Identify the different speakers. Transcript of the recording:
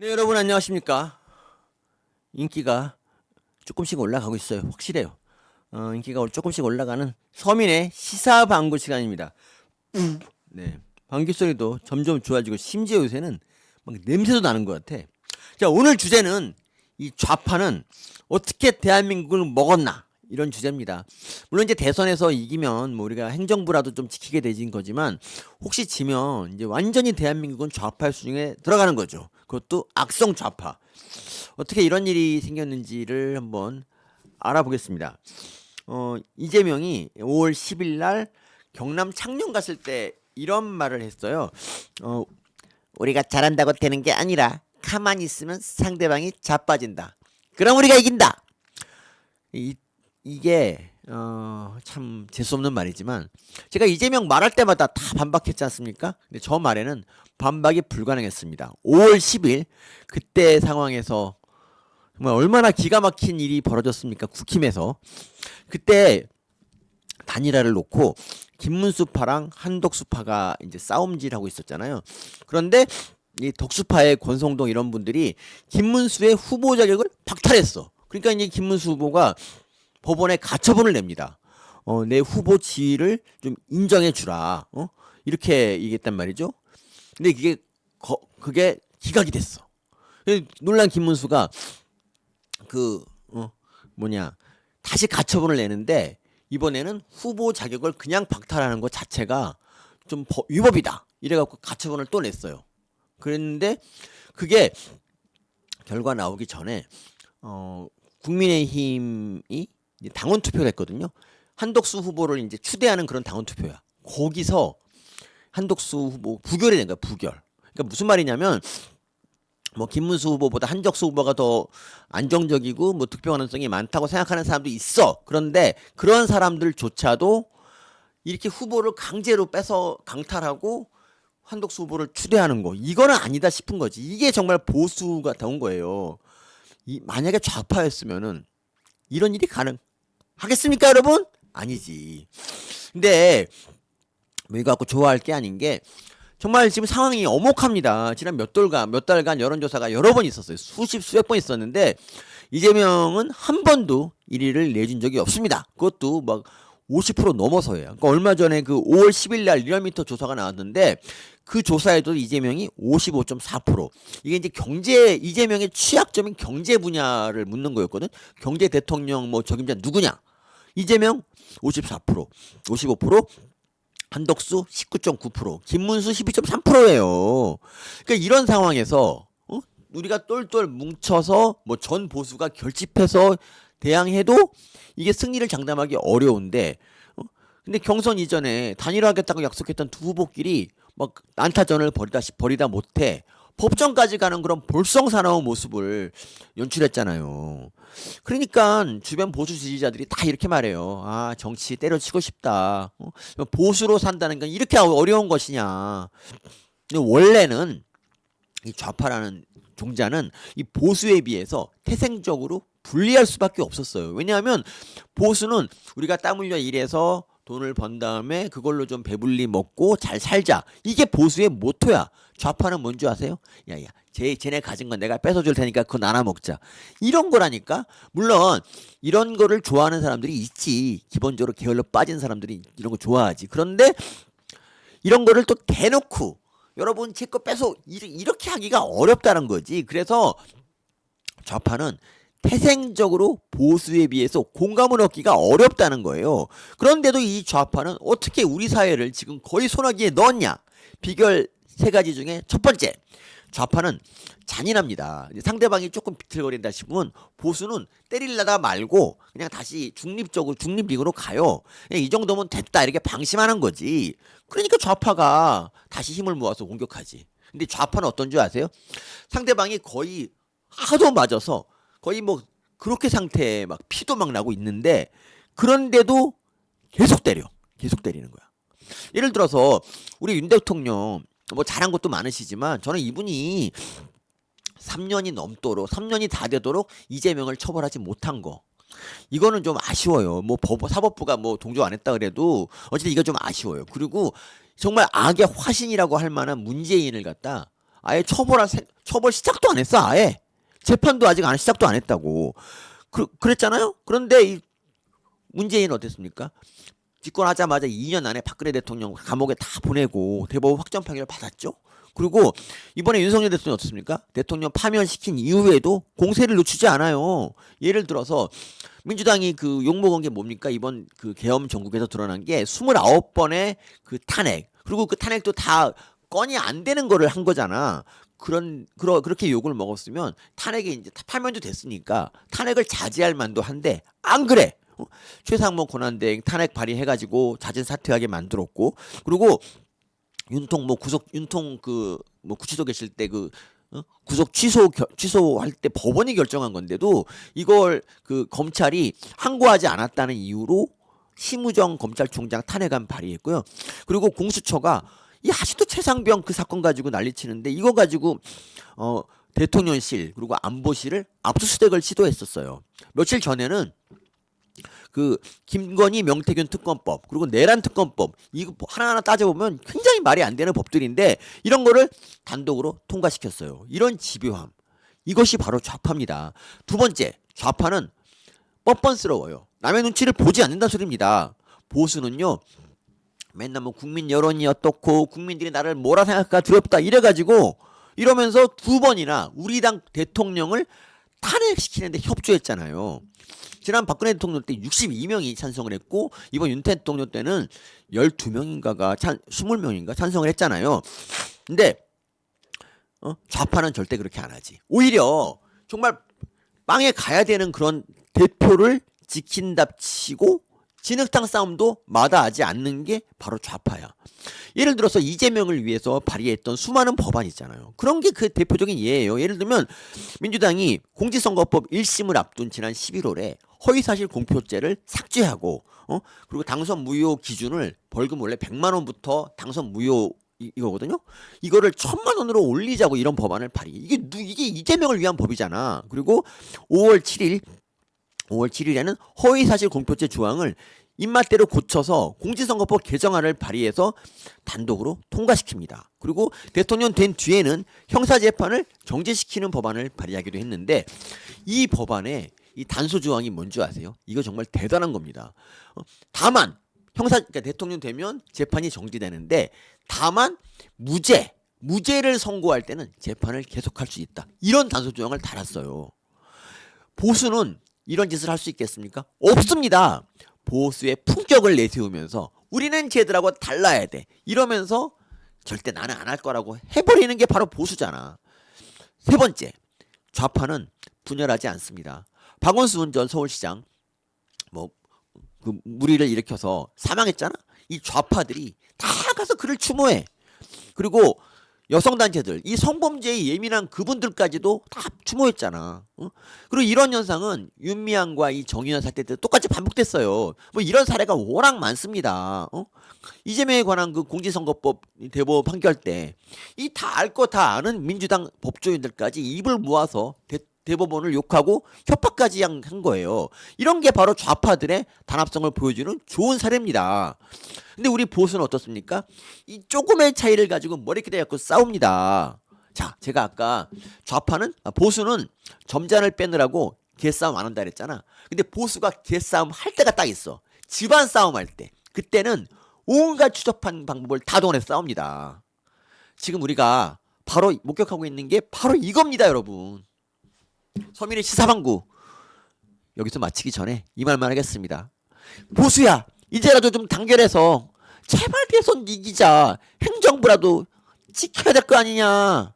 Speaker 1: 네, 여러분 안녕하십니까? 인기가 조금씩 올라가고 있어요. 확실해요. 인기가 조금씩 올라가는 서민의 시사방구 시간입니다. 네, 방귀 소리도 점점 좋아지고 심지어 요새는 막 냄새도 나는 것 같아. 자, 오늘 주제는 이 좌파는 어떻게 대한민국을 먹었나 이런 주제입니다. 물론 이제 대선에서 이기면 뭐 우리가 행정부라도 좀 지키게 되진 거지만 혹시 지면 이제 완전히 대한민국은 좌파의 수중에 들어가는 거죠. 그것도 악성 좌파. 어떻게 이런 일이 생겼는지를 한번 알아보겠습니다. 이재명이 5월 10일 날 경남 창녕 갔을 때 이런 말을 했어요. 어, 우리가 잘한다고 되는 게 아니라 가만히 있으면 상대방이 자빠진다. 그럼 우리가 이긴다. 이게 참 재수없는 말이지만 제가 이재명 말할 때마다 다 반박했지 않습니까? 근데 저 말에는 반박이 불가능했습니다. 5월 10일 그때 상황에서 정말 얼마나 기가 막힌 일이 벌어졌습니까? 국힘에서 그때 단일화를 놓고 김문수파랑 한덕수파가 이제 싸움질하고 있었잖아요. 그런데 이 덕수파의 권성동 이런 분들이 김문수의 후보 자격을 박탈했어. 그러니까 이제 김문수 후보가 법원에 가처분을 냅니다. 내 후보 지위를 좀 인정해 주라. 이렇게 얘기했단 말이죠. 근데 그게 기각이 됐어. 놀란 김문수가 그 다시 가처분을 내는데 이번에는 후보 자격을 그냥 박탈하는 것 자체가 좀 위법이다. 이래갖고 가처분을 또 냈어요. 그랬는데 그게 결과 나오기 전에 국민의힘이 당원 투표를 했거든요. 한덕수 후보를 이제 추대하는 그런 당원 투표야. 거기서 한덕수 후보 부결이 된 거야. 부결. 그러니까 무슨 말이냐면 뭐 김문수 후보보다 한덕수 후보가 더 안정적이고 뭐 득표 가능성이 많다고 생각하는 사람도 있어. 그런데 그런 사람들조차도 이렇게 후보를 강제로 빼서 강탈하고 한덕수 후보를 추대하는 거 이거는 아니다 싶은 거지. 이게 정말 보수가 나온 거예요. 만약에 좌파였으면은 이런 일이 가능하겠습니까, 여러분? 아니지. 근데 뭐 이거 갖고 좋아할 게 아닌 게 정말 지금 상황이 엄혹합니다. 지난 몇 달간 여론조사가 여러 번 있었어요. 수백 번 있었는데 이재명은 한 번도 1위를 내준 적이 없습니다. 그것도 막 50% 넘어서예요. 그러니까 얼마 전에 그 5월 10일 날 리얼미터 조사가 나왔는데 그 조사에도 이재명이 55.4%. 이게 이제 이재명의 취약점인 경제 분야를 묻는 거였거든. 경제 대통령 뭐 적임자 누구냐? 이재명 54%, 55%, 한덕수 19.9%, 김문수 12.3%예요. 그러니까 이런 상황에서 우리가 똘똘 뭉쳐서 뭐 전 보수가 결집해서 대항해도 이게 승리를 장담하기 어려운데 근데 경선 이전에 단일화하겠다고 약속했던 두 후보끼리 막 난타전을 벌이다 못해 법정까지 가는 그런 볼썽사나운 모습을 연출했잖아요. 그러니까 주변 보수 지지자들이 다 이렇게 말해요. 아, 정치 때려치고 싶다. 보수로 산다는 건 이렇게 어려운 것이냐. 근데 원래는 이 좌파라는 종자는 이 보수에 비해서 태생적으로 불리할 수밖에 없었어요. 왜냐하면 보수는 우리가 땀 흘려 일해서 돈을 번 다음에 그걸로 좀 배불리 먹고 잘 살자. 이게 보수의 모토야. 좌파는 뭔지 아세요? 야야, 쟤네 가진 건 내가 뺏어줄 테니까 그거 나눠 먹자. 이런 거라니까. 물론 이런 거를 좋아하는 사람들이 있지. 기본적으로 게을러 빠진 사람들이 이런 거 좋아하지. 그런데 이런 거를 또 대놓고 여러분 제 거 뺏어 이렇게 하기가 어렵다는 거지. 그래서 좌파는 태생적으로 보수에 비해서 공감을 얻기가 어렵다는 거예요. 그런데도 이 좌파는 어떻게 우리 사회를 지금 거의 소나기에 넣었냐? 비결 세 가지 중에 첫 번째, 좌파는 잔인합니다. 상대방이 조금 비틀거린다 싶으면 보수는 때릴라다 말고 그냥 다시 중립리그로 가요. 그냥 이 정도면 됐다 이렇게 방심하는 거지. 그러니까 좌파가 다시 힘을 모아서 공격하지. 근데 좌파는 어떤 줄 아세요? 상대방이 거의 하도 맞아서 거의 뭐 그렇게 상태에 막 피도 막 나고 있는데 그런데도 계속 때리는 거야. 예를 들어서 우리 윤 대통령 뭐 잘한 것도 많으시지만 저는 이분이 3년이 다 되도록 이재명을 처벌하지 못한 거 이거는 좀 아쉬워요. 뭐 사법부가 뭐 동조 안 했다 그래도 어쨌든 이거 좀 아쉬워요. 그리고 정말 악의 화신이라고 할 만한 문재인을 갖다 아예 처벌 시작도 안 했어. 아예 재판도 아직 시작도 안 했다고. 그랬잖아요. 그런데 이 문재인은 어땠습니까? 집권하자마자 2년 안에 박근혜 대통령 감옥에 다 보내고 대법원 확정 판결을 받았죠. 그리고 이번에 윤석열 대통령이 어떻습니까? 대통령 파면시킨 이후에도 공세를 늦추지 않아요. 예를 들어서 민주당이 그 욕먹은 게 뭡니까? 이번 그 계엄 전국에서 드러난 게 29번의 그 탄핵. 그리고 그 탄핵도 다 건이 안 되는 거를 한 거잖아. 그렇게 욕을 먹었으면 탄핵이 이제 파면도 됐으니까 탄핵을 자제할 만도 한데 안 그래. 최상목 권한대행 탄핵 발의해가지고 자진 사퇴하게 만들었고, 그리고 윤통 구치소 계실 때 구속 취소할 때 법원이 결정한 건데도 이걸 그 검찰이 항고하지 않았다는 이유로 심우정 검찰총장 탄핵안 발의했고요. 그리고 공수처가 이 아직도 최상병 그 사건 가지고 난리치는데 이거 가지고 대통령실 그리고 안보실을 압수수색을 시도했었어요. 며칠 전에는 그 김건희 명태균 특검법 그리고 내란 특검법 이거 하나하나 따져보면 굉장히 말이 안 되는 법들인데 이런 거를 단독으로 통과시켰어요. 이런 집요함, 이것이 바로 좌파입니다. 두 번째, 좌파는 뻔뻔스러워요. 남의 눈치를 보지 않는다는 소리입니다. 보수는요, 맨날 뭐 국민 여론이 어떻고 국민들이 나를 뭐라 생각할까 두렵다 이래가지고 이러면서 2번이나 우리 당 대통령을 탄핵시키는데 협조했잖아요. 지난 박근혜 대통령 때 62명이 찬성을 했고 이번 윤태 대통령 때는 12명인가가 20명인가 찬성을 했잖아요. 근데 좌파는 절대 그렇게 안 하지. 오히려 정말 빵에 가야 되는 그런 대표를 지킨답시고 진흙탕 싸움도 마다하지 않는 게 바로 좌파야. 예를 들어서 이재명을 위해서 발의했던 수많은 법안 있잖아요. 그런 게 그 대표적인 예예요. 예를 들면 민주당이 공직선거법 1심을 앞둔 지난 11월에 허위사실 공표죄를 삭제하고 그리고 당선 무효 기준을 벌금 원래 100만 원부터 당선 무효 이거거든요. 이거를 1,000만 원으로 올리자고 이런 법안을 발의. 이게 이재명을 위한 법이잖아. 그리고 5월 7일에는 허위사실 공표죄 조항을 입맛대로 고쳐서 공직선거법 개정안을 발의해서 단독으로 통과시킵니다. 그리고 대통령 된 뒤에는 형사재판을 정지시키는 법안을 발의하기도 했는데 이 법안에 이 단서 조항이 뭔지 아세요? 이거 정말 대단한 겁니다. 다만 그러니까 대통령 되면 재판이 정지되는데 다만 무죄를 선고할 때는 재판을 계속할 수 있다. 이런 단서 조항을 달았어요. 보수는 이런 짓을 할 수 있겠습니까? 없습니다. 보수의 품격을 내세우면서 우리는 쟤들하고 달라야 돼 이러면서 절대 나는 안 할 거라고 해버리는 게 바로 보수잖아. 세 번째, 좌파는 분열하지 않습니다. 박원순 전 서울시장 그 무리를 일으켜서 사망했잖아. 이 좌파들이 다 가서 그를 추모해. 그리고 여성단체들, 이 성범죄에 예민한 그분들까지도 다 추모했잖아. 그리고 이런 현상은 윤미향과 이 정의연 사태 때 똑같이 반복됐어요. 뭐 이런 사례가 워낙 많습니다. 이재명에 관한 그 공직선거법 대법원 판결 때 이 다 알 거 다 아는 민주당 법조인들까지 입을 모아서 대법원을 욕하고 협박까지 한 거예요. 이런 게 바로 좌파들의 단합성을 보여주는 좋은 사례입니다. 근데 우리 보수는 어떻습니까? 이 조금의 차이를 가지고 머리끼리 갖고 싸웁니다. 자, 제가 아까 보수는 점잔을 빼느라고 개싸움 안 한다 그랬잖아. 근데 보수가 개싸움 할 때가 딱 있어. 집안 싸움 할 때. 그때는 온갖 추접한 방법을 다 동원해서 싸웁니다. 지금 우리가 바로 목격하고 있는 게 바로 이겁니다, 여러분. 서민의 시사방구 여기서 마치기 전에 이 말만 하겠습니다. 보수야, 이제라도 좀 단결해서 제발 대선 이기자. 행정부라도 지켜야 될 거 아니냐.